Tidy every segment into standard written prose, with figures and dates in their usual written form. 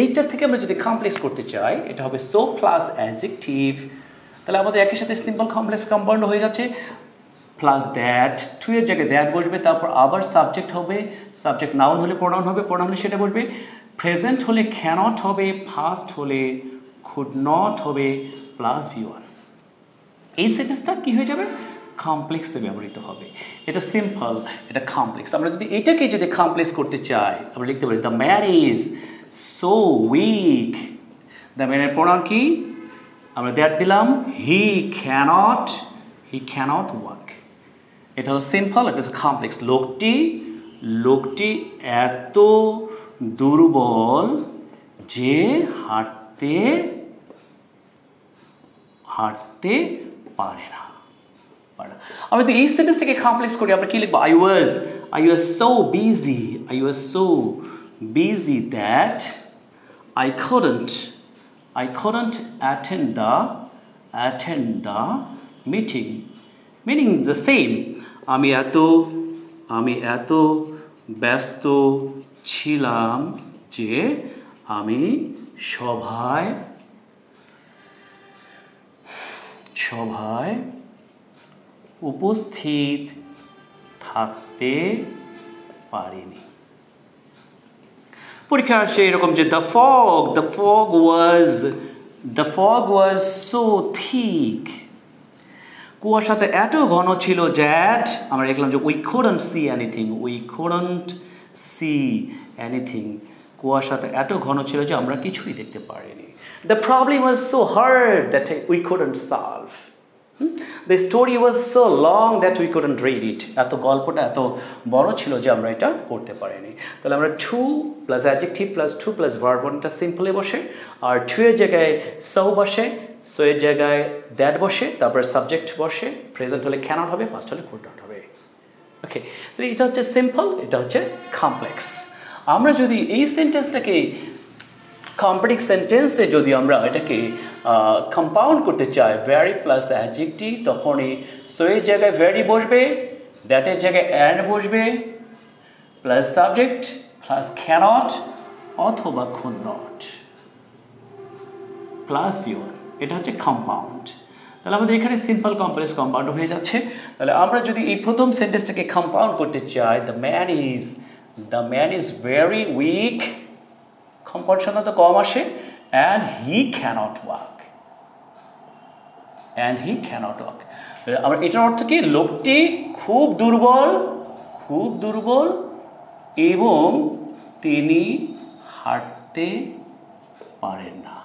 এইটার থেকে আমরা যদি কমপ্লেক্স করতে চাই এটা হবে সো প্লাস অ্যাডজেক্টিভ, তাহলে আমাদের একই সাথে সিম্পল কমপ্লেক্স কম্পাউন্ড হয়ে যাচ্ছে প্লাস দ্যাট, টু এর জায়গায় দ্যাট বসবে, তারপর আবার সাবজেক্ট হবে, সাবজেক্ট নাউন হলে প্রোনাউন হবে, প্রোনাউন হলে সেটা বসবে, প্রেজেন্ট হলে ক্যানট হবে, ফাস্ট হলে কুড নট হবে, প্লাস V1। এই সেন্টেন্সটা কি হয়ে যাবে কমপ্লেক্সে ব্যবহৃত হবে। এটা সিম্পল, এটা কমপ্লেক্স। আমরা যদি এটাকে যদি কমপ্লেক্স করতে চাই আমরা লিখতে পারি the man is so weak. The ম্যানের প্রোনাউন কি আমরা দ্যাট দিলাম, হি ক্যানট ওয়াক। এটা হলো সিম্পল, এটা হচ্ছে কমপ্লেক্স। লোকটি এত দুর্বল যে হাঁটতে পারে না। আমি যদি এই সেন্টেন্সটাকে কমপ্লেক্স করি আমরা কি লিখবো, I was so busy that I couldn't attend the meeting, meaning the same। আমি এত ব্যস্ত ছিলাম যে আমি সভায় উপস্থিত থাকতে পারিনি। পরীক্ষা আসছে এরকম যে the fog was so thick, কুয়াশাতে এত ঘন ছিল that আমরা লিখলাম যে we couldn't see anything, কুয়াশাতে এত ঘন ছিল যে আমরা কিছুই দেখতে পারিনি। The problem was so hard that we couldn't solve. The story was so long that we couldn't read it. এত গল্পটা এত বড় ছিল যে আমরা এটা পড়তে পারিনি। তাহলে আমরা two plus adjective plus two plus verb ওয়ানটা সিম্পলে বসে, আর টু এর জায়গায় সো বসে, সো এর জায়গায় দ্যাট বসে, তারপরে সাবজেক্ট বসে, প্রেজেন্ট হলে ক্যানট হবে, পাস্ট হলে কুড নট হবে। ওকে, তাহলে এটা হচ্ছে সিম্পল, এটা হচ্ছে কমপ্লেক্স। আমরা যদি এই সেন্টেন্সটাকে কমপ্লেক্স সেন্টেন্সে যদি আমরা এটাকে কম্পাউন্ড করতে চাই ভ্যারি প্লাস অ্যাডজেক্টিভ, তখনই সো এর জায়গায় ভ্যারি বসবে, দ্যাটের জায়গায় অ্যান্ড বসবে, প্লাস সাবজেক্ট প্লাস ক্যানট অথবা কুড নট প্লাস V1। এটা হচ্ছে কম্পাউন্ড। তাহলে আমাদের এখানে সিম্পল কমপ্লেক্স কম্পাউন্ড হয়ে যাচ্ছে। তাহলে আমরা যদি এই প্রথম সেন্টেন্সটাকে কম্পাউন্ড করতে চাই the man is very weak, compound শব্দ তো কম আসে, and he cannot walk। আমরা এটার অর্থ কি, লোকটি খুব দুর্বল এবং তিনি হাঁটতে পারেন না।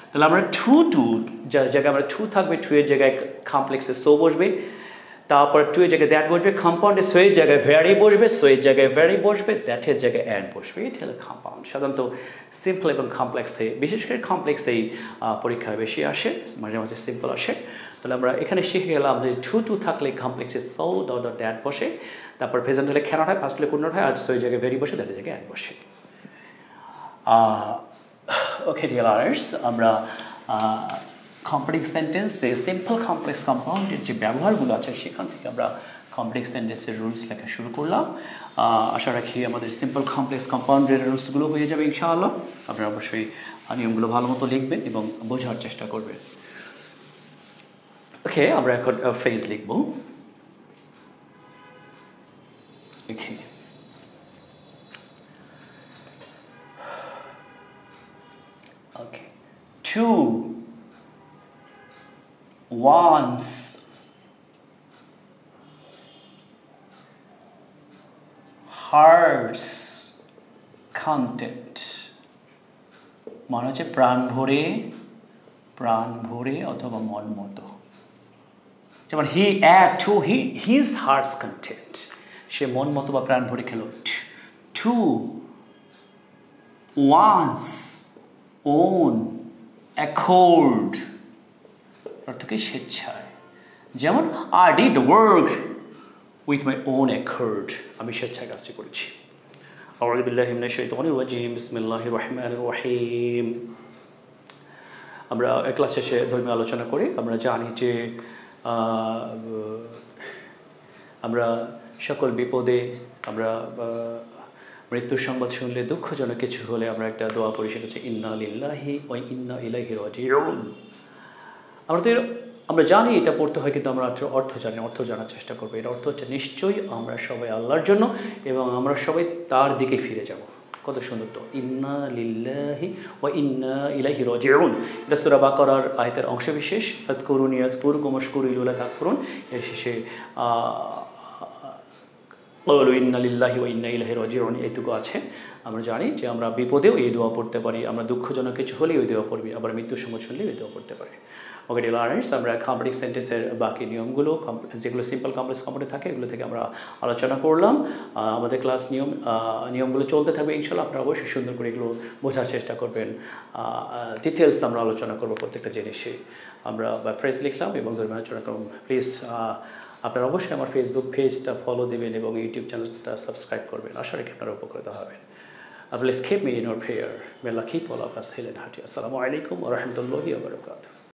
তাহলে আমরা টু যার জায়গায় আমরা টু থাকবে, টু এর জায়গায় কমপ্লেক্সে সো বসবে, তারপর টু এর জায়গায় দ্যাট বসবে, কম্পাউন্ডে সো এর জায়গায় ভ্যারি বসবে, সো এর জায়গায় ভ্যারি বসবে, দ্যাটের জায়গায় অ্যান্ড বসবে। এটা হলো কম্পাউন্ড। সাধারণত সিম্পল এবং কমপ্লেক্সে, বিশেষ করে কমপ্লেক্সেই পরীক্ষায় বেশি আসে, মাঝে মাঝে সিম্পল আসে। তাহলে আমরা এখানে শিখে গেলাম যে টু থাকলে কমপ্লেক্সে সো ডট দ্যাট বসে, তারপর প্রেজেন্ট হলে ক্যানট হয়, পাস্ট হলে কুড নট হয়, আর সো এর জায়গায় ভ্যারি বসে, দ্যাটের জায়গায় অ্যান্ড বসে। ওকে ডিয়ার লার্নার্স, আমরা কমপ্লেক্স সেন্টেন্সে সিম্পল কমপ্লেক্স কম্পাউন্ডের যে ব্যবহারগুলো আছে সেখান থেকে আমরা কমপ্লেক্স সেন্টেন্সের রুলস লেখা শুরু করলাম। আশা রাখি আমাদের সিম্পল কমপ্লেক্স কম্পাউন্ডের রুলসগুলো হয়ে যাবে ইনশাআল্লাহ। আপনারা অবশ্যই নিয়মগুলো ভালো মতো লিখবেন এবং বোঝার চেষ্টা করবেন। ওকে, আমরা এখন ফ্রেজ লিখব। ওকে, to once heart's content মানে হচ্ছে প্রাণ ভরে অথবা মন মতো। যেমন he ate to his heart's content, সে মন মতো বা প্রাণ ভরে খেলো। to once own accord অর্থ কি স্বেচ্ছায়। যেমন I did the work with my own accord, আমি স্বেচ্ছায় কাজটি করেছি। আউযু বিল্লাহি মিনাশ শাইতানির রাজিম, বিসমিল্লাহির রহমানির রহিম। আমরা ক্লাস শেষে ধর্মীয় আলোচনা করি। আমরা জানি যে আমরা সকল বিপদে আমরা মৃত্যুর সংবাদ শুনলে দুঃখজনক কিছু হলে আমরা একটা দোয়া পড়ি, সেটা হচ্ছে ইন্না লিল্লাহি ওয়া ইন্না ইলাইহি রাজিউন। আমরা জানি এটা পড়তে হয়, কিন্তু আমরা অর্থ জানি, অর্থ জানার চেষ্টা করবো। এর অর্থ হচ্ছে নিশ্চয়ই আমরা সবাই আল্লাহর জন্য এবং আমরা সবাই তার দিকে ফিরে যাব। কত সুন্দর তো, ইন্না লিল্লাহি ওয়া ইন্না ইলাইহি রাজিউন। এটা সূরা বাকারার আয়াতের অংশবিশেষ। ফাযকুরুনি আযকুরকুম ওয়াশকুরু লি ওয়া লা তাকফুরুন। এর শেষে ক্বালু ইন্না লিল্লাহি ওয়া ইন্না ইলাইহি রাজিউন এইটুকু আছে। আমরা জানি যে আমরা বিপদেও এই দোয়া পড়তে পারি, আমরা দুঃখজনক কিছু হলেই ওই দোয়া পড়বি, আবার মৃত্যুর সংবাদ শুনলেও এই দোয়া পড়তে পারি। ওকে ডিয়ার লার্নার্স, আমরা কমপ্লেক্স সেন্টেন্সের বাকি নিয়মগুলো, যেগুলো সিম্পল কমপ্লেক্স কম্পাউন্ডে থাকে, এগুলো থেকে আমরা আলোচনা করলাম। আমাদের ক্লাস নিয়মগুলো চলতে থাকবে ইনশাআল্লাহ। আপনারা অবশ্যই সুন্দর করে এগুলো বোঝার চেষ্টা করবেন। ডিটেলস আমরা আলোচনা করবো প্রত্যেকটা জিনিসে। আমরা ফ্রেজ লিখলাম এবং ধর্মীয় আলোচনা করব। প্লিজ আপনারা অবশ্যই আমার ফেসবুক পেজটা ফলো দেবেন এবং ইউটিউব চ্যানেলটা সাবস্ক্রাইব করবেন। আশা রাখি আপনারা উপকৃত হবেন। Please keep me in your prayer. May Allah keep all of us healthy and hearty. Assalamu alaikum wa rahmatullahi wa barakatuh.